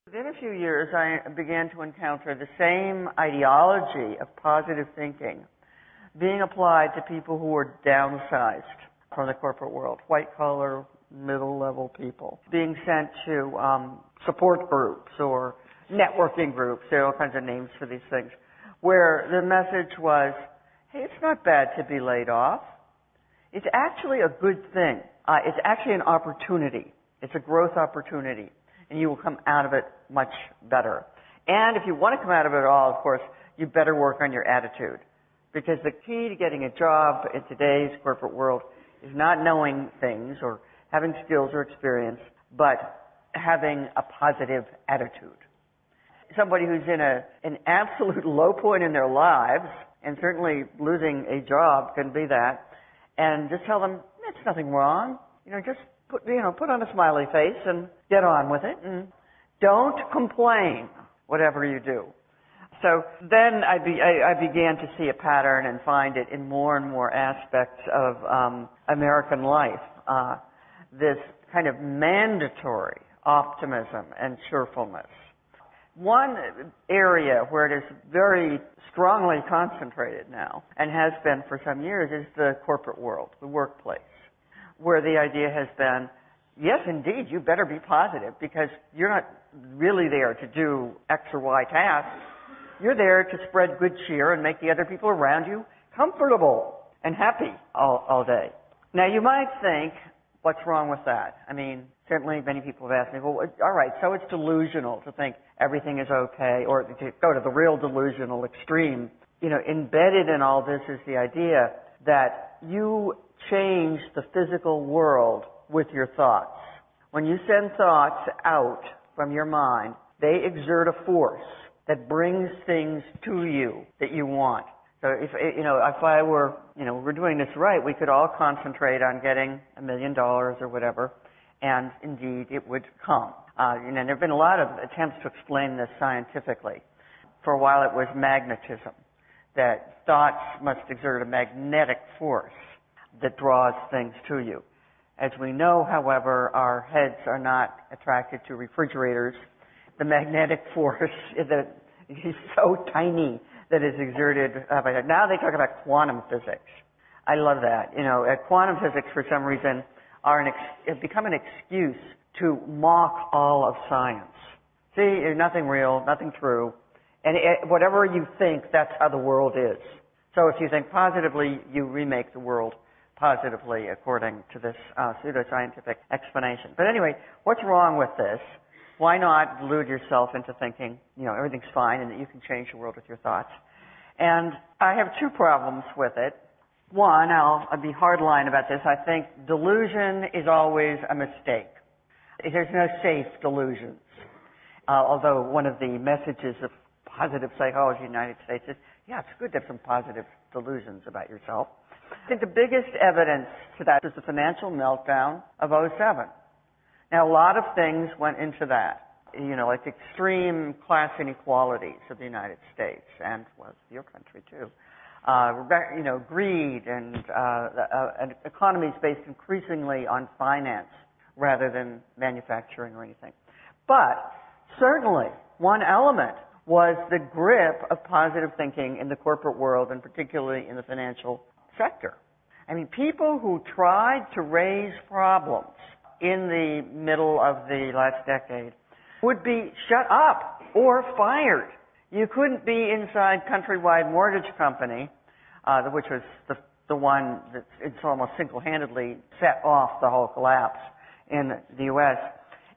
Within a few years, I began to encounter the same ideology of positive thinking being applied to people who were downsized from the corporate world, white-collar, middle-level people, being sent to support groups or networking groups. There are all kinds of names for these things, where the message was, hey, it's not bad to be laid off. It's actually a good thing. It's actually an opportunity. It's a growth opportunity, and you will come out of it much better. And if you want to come out of it all, of course, you better work on your attitude, because the key to getting a job in today's corporate world is not knowing things or having skills or experience, but having a positive attitude. Somebody who's in an absolute low point in their lives, and certainly losing a job can be that, and just tell them, it's nothing wrong. Just put on a smiley face and get on with it, and don't complain, whatever you do. So then I began to see a pattern and find it in more and more aspects of American life. This kind of mandatory optimism and cheerfulness. One area where it is very strongly concentrated now, and has been for some years, is the corporate world, the workplace, where the idea has been, yes, indeed, you better be positive, because you're not really there to do X or Y tasks. You're there to spread good cheer and make the other people around you comfortable and happy all day. Now, you might think, what's wrong with that? I mean, certainly many people have asked me, well, all right, so it's delusional to think everything is okay, or to go to the real delusional extreme. Embedded in all this is the idea that you change the physical world with your thoughts. When you send thoughts out from your mind, they exert a force that brings things to you that you want. So if I were, we're doing this right, we could all concentrate on getting $1 million or whatever, and indeed it would come. There have been a lot of attempts to explain this scientifically. For a while it was magnetism, that thoughts must exert a magnetic force that draws things to you. As we know, however, our heads are not attracted to refrigerators. The magnetic force is so tiny that is exerted by that. Now they talk about quantum physics. I love that. Quantum physics, for some reason, have become an excuse to mock all of science. See, there's nothing real, nothing true, and whatever you think, that's how the world is. So if you think positively, you remake the world positively, according to this pseudoscientific explanation. But anyway, what's wrong with this? Why not delude yourself into thinking, everything's fine and that you can change the world with your thoughts? And I have two problems with it. One, I'll be hardline about this. I think delusion is always a mistake. There's no safe delusions. Although one of the messages of positive psychology in the United States is, it's good to have some positive delusions about yourself. I think the biggest evidence to that is the financial meltdown of '07. Now, a lot of things went into that, like extreme class inequalities of the United States and, your country too. Greed and economies based increasingly on finance rather than manufacturing or anything. But certainly one element was the grip of positive thinking in the corporate world, and particularly in the financial sector. I mean, people who tried to raise problems in the middle of the last decade would be shut up or fired. You couldn't be inside Countrywide Mortgage Company, which was the one that it's almost single-handedly set off the whole collapse in the U.S.,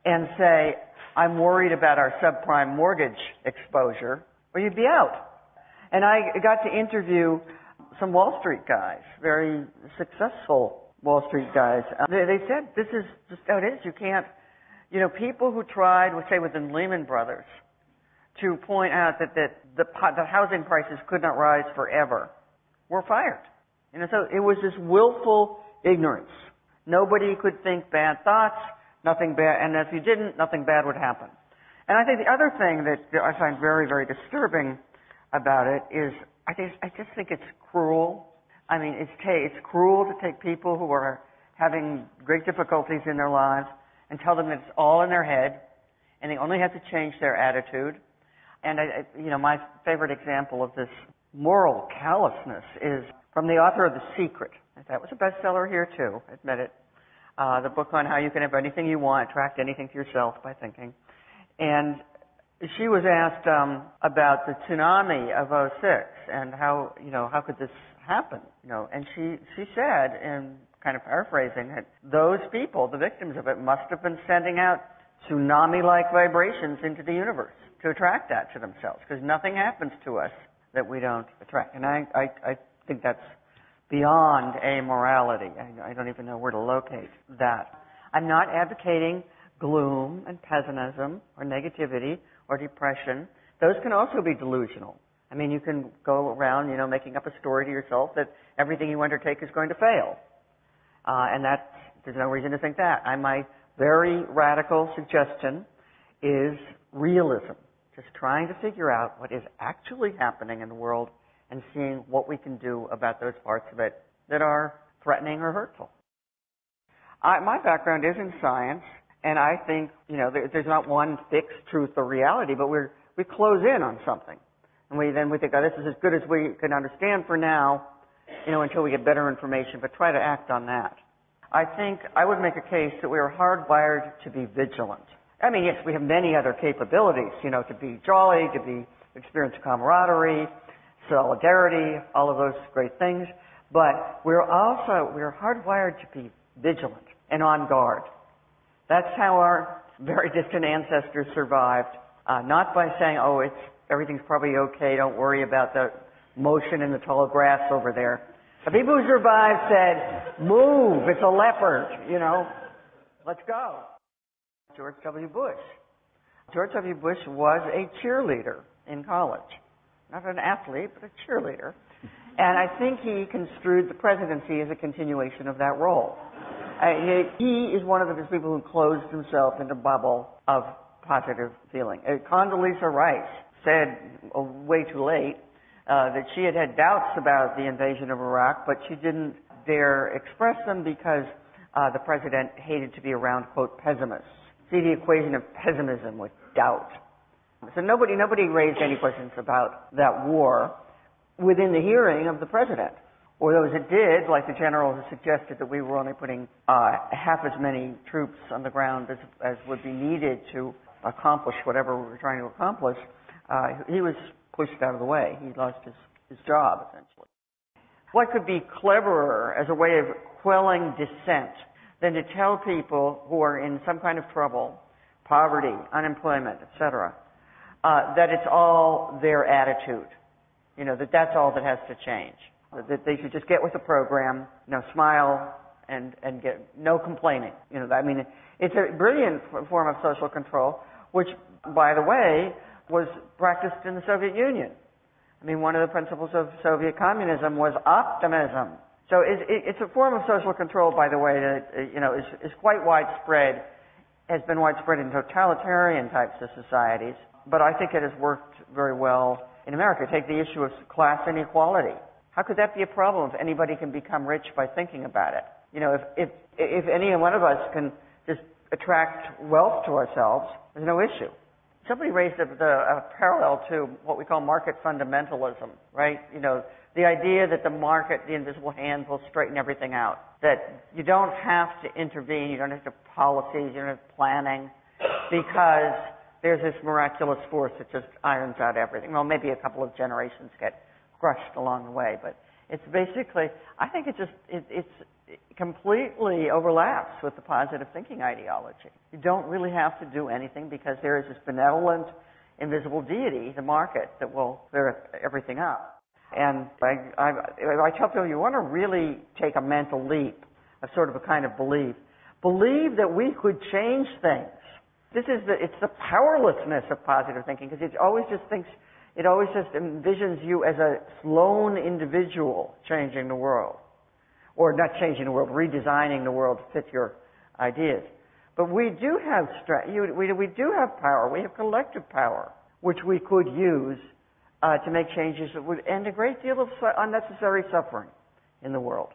and say, I'm worried about our subprime mortgage exposure, or you'd be out. And I got to interview some Wall Street guys, very successful Wall Street guys. They said this is just how it is. You can't, people who tried, say within Lehman Brothers, to point out that the housing prices could not rise forever, were fired. So it was this willful ignorance. Nobody could think bad thoughts, nothing bad, and if you didn't, nothing bad would happen. And I think the other thing that I find very, very disturbing about it is I just think it's cruel. I mean, it's cruel to take people who are having great difficulties in their lives and tell them that it's all in their head and they only have to change their attitude. And my favorite example of this moral callousness is from the author of The Secret. That was a bestseller here too, admit it. The book on how you can have anything you want, attract anything to yourself by thinking. And she was asked about the tsunami of '06 and how could this happen? And she said, in kind of paraphrasing, that those people, the victims of it, must have been sending out tsunami-like vibrations into the universe to attract that to themselves, because nothing happens to us that we don't attract. And I think that's beyond amorality. I don't even know where to locate that. I'm not advocating gloom and pessimism or negativity or depression. Those can also be delusional. I mean, you can go around, making up a story to yourself that everything you undertake is going to fail. And there's no reason to think that. My very radical suggestion is realism. Just trying to figure out what is actually happening in the world and seeing what we can do about those parts of it that are threatening or hurtful. My background is in science, and I think, there's not one fixed truth or reality, but we close in on something. And we think, this is as good as we can understand for now, until we get better information, but try to act on that. I think I would make a case that we are hardwired to be vigilant. I mean, yes, we have many other capabilities, to be jolly, to experience camaraderie, solidarity, all of those great things. But we're hardwired to be vigilant and on guard. That's how our very distant ancestors survived, not by saying, everything's probably okay, don't worry about the motion in the tall grass over there. The people who survived said, move, it's a leopard, let's go. George W. Bush. George W. Bush was a cheerleader in college. Not an athlete, but a cheerleader. And I think he construed the presidency as a continuation of that role. He is one of those people who closed himself in a bubble of positive feeling. Condoleezza Rice said, way too late, that she had doubts about the invasion of Iraq, but she didn't dare express them because the president hated to be around, quote, pessimists. See the equation of pessimism with doubt. So nobody raised any questions about that war within the hearing of the president. Or those that did, like the general who suggested that we were only putting half as many troops on the ground as would be needed to accomplish whatever we were trying to accomplish, he was pushed out of the way. He lost his job, essentially. What could be cleverer as a way of quelling dissent than to tell people who are in some kind of trouble, poverty, unemployment, etc., that it's all their attitude, that's all that has to change, that they should just get with the program, smile and get no complaining. It's a brilliant form of social control, which, by the way, was practiced in the Soviet Union. One of the principles of Soviet communism was optimism. So it's a form of social control, by the way, that is quite widespread, has been widespread in totalitarian types of societies, but I think it has worked very well in America. Take the issue of class inequality. How could that be a problem if anybody can become rich by thinking about it? If any one of us can just attract wealth to ourselves, there's no issue. Somebody raised a parallel to what we call market fundamentalism, right? The idea that the market, the invisible hand, will straighten everything out. That you don't have to intervene, you don't have to have policies, you don't have planning, because there's this miraculous force that just irons out everything. Well, maybe a couple of generations get crushed along the way, but it's basically, I think it completely overlaps with the positive thinking ideology. You don't really have to do anything because there is this benevolent, invisible deity, the market, that will clear everything up. And I tell people, you want to really take a mental leap of sort of a kind of believe that we could change things. It's the powerlessness of positive thinking, because it always just envisions you as a lone individual changing the world. Or not changing the world, redesigning the world to fit your ideas. But we do have we do have power. We have collective power, which we could use to make changes that would end a great deal of unnecessary suffering in the world.